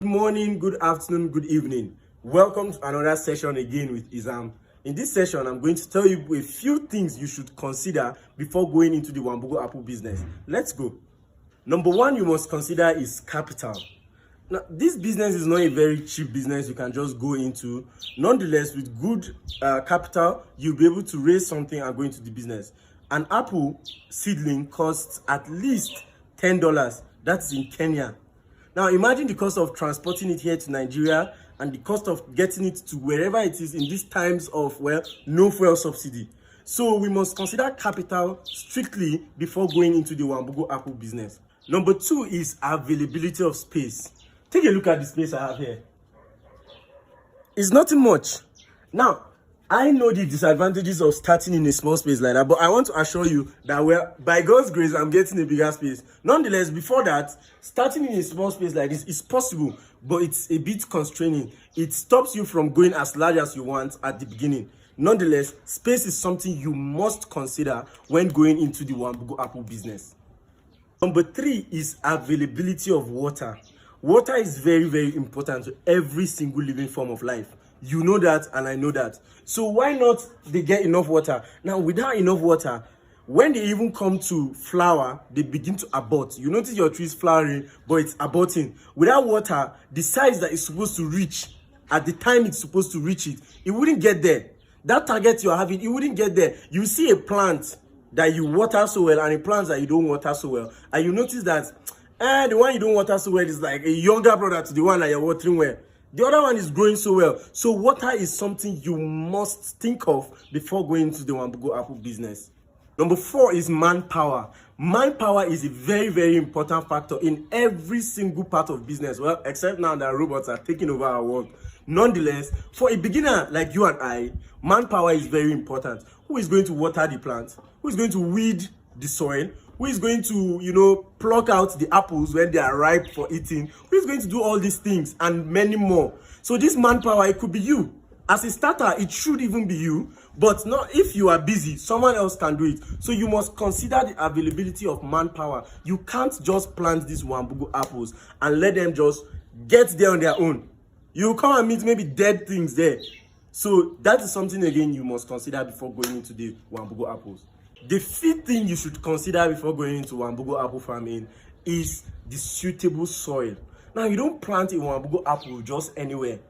Good morning, good afternoon, good evening. Welcome to another session again with Izam. In this session, I'm going to tell you a few things you should consider before going into the Wambugo Apple business. Let's go. Number one you must consider is capital. Now, this business is not a very cheap business you can just go into. Nonetheless, with good capital, you'll be able to raise something and go into the business. An apple seedling costs at least $10. That's in Kenya. Now imagine the cost of transporting it here to Nigeria and the cost of getting it to wherever it is in these times of, well, no fuel subsidy. So we must consider capital strictly before going into the Wambugo Apple business. Number two is availability of space. Take a look at the space I have here. It's nothing much. Now, I know the disadvantages of starting in a small space like that, but I want to assure you that by God's grace, I'm getting a bigger space. Nonetheless, before that, starting in a small space like this is possible, but it's a bit constraining. It stops you from going as large as you want at the beginning. Nonetheless, space is something you must consider when going into the Wambugo Apple business. Number three is availability of water. Water is very, very important to every single living form of life. You know that, and I know that. So why not they get enough water? Now, without enough water, when they even come to flower, they begin to abort. You notice your tree is flowering, but it's aborting. Without water, the size that it's supposed to reach, at the time it's supposed to reach it, it wouldn't get there. That target you're having, it wouldn't get there. You see a plant that you water so well, and a plant that you don't water so well, and you notice that the one you don't water so well is like a younger brother to the one that you're watering well. The other one is growing so well. So water is something you must think of before going into the Wambugo Apple business. Number four is manpower. Manpower is a very, very important factor in every single part of business. Well, except now that robots are taking over our work. Nonetheless, for a beginner like you and I, manpower is very important. Who is going to water the plant? Who is going to weed the soil? Who is going to, pluck out the apples when they are ripe for eating? Who is going to do all these things and many more? So this manpower, it could be you. As a starter, it should even be you. But not if you are busy, someone else can do it. So you must consider the availability of manpower. You can't just plant these Wambugo apples and let them just get there on their own. You come and meet maybe dead things there. So that is something, again, you must consider before going into the Wambugo apples. The fifth thing you should consider before going into Wambugo apple farming is the suitable soil. Now, you don't plant a Wambugo apple just anywhere.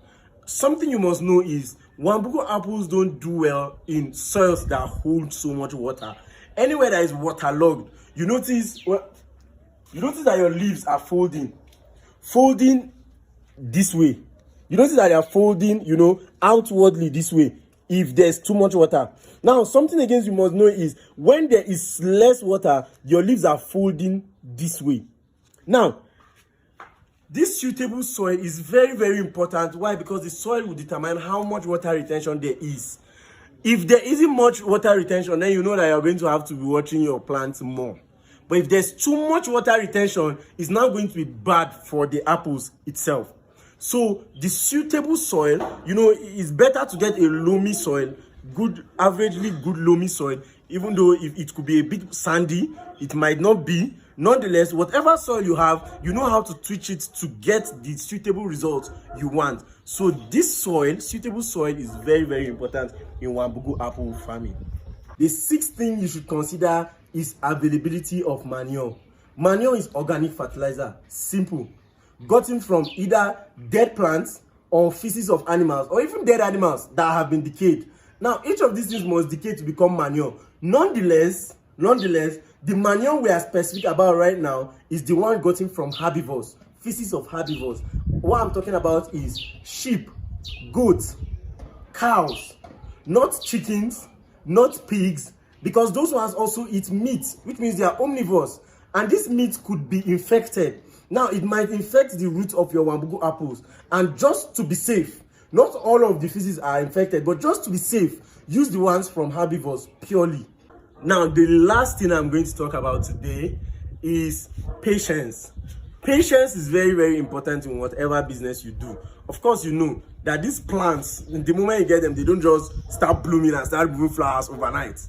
Something you must know is Wambugo apples don't do well in soils that hold so much water. Anywhere that is waterlogged, you notice that your leaves are folding this way. You notice that they are folding, outwardly this way if there's too much water. Now, something again you must know is when there is less water, your leaves are folding this way. Now, this suitable soil is very, very important. Why? Because the soil will determine how much water retention there is. If there isn't much water retention, then you know that you're going to have to be watering your plants more. But if there's too much water retention, it's now going to be bad for the apples itself. So the suitable soil, it's better to get a loamy soil, averagely good loamy soil, even though if it could be a bit sandy, it might not be. Nonetheless, whatever soil you have, you know how to twitch it to get the suitable results you want. So this soil, suitable soil, is very, very important in Wambugo apple farming. The sixth thing you should consider is availability of manure. Manure is organic fertilizer, simple, gotten from either dead plants or feces of animals, or even dead animals that have been decayed. Now, each of these things must decay to become manure. Nonetheless, the manure we are specific about right now is the one gotten from herbivores, feces of herbivores. What I'm talking about is sheep, goats, cows, not chickens, not pigs, because those ones also eat meat, which means they are omnivores, and this meat could be infected. Now, it might infect the root of your Wambugo apples, and just to be safe, not all of the feces are infected, but just to be safe, use the ones from herbivores purely. Now, the last thing I'm going to talk about today is patience. Patience is very, very important in whatever business you do. Of course, you know that these plants, the moment you get them, they don't just start blooming and start giving flowers overnight.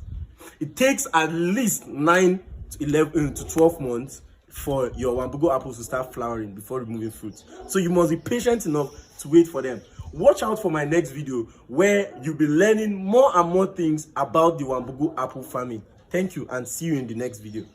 It takes at least 9 to 12 months for your Wambugo apples to start flowering before removing fruit. So you must be patient enough to wait for them. Watch out for my next video where you'll be learning more and more things about the Wambugo apple farming. Thank you and see you in the next video.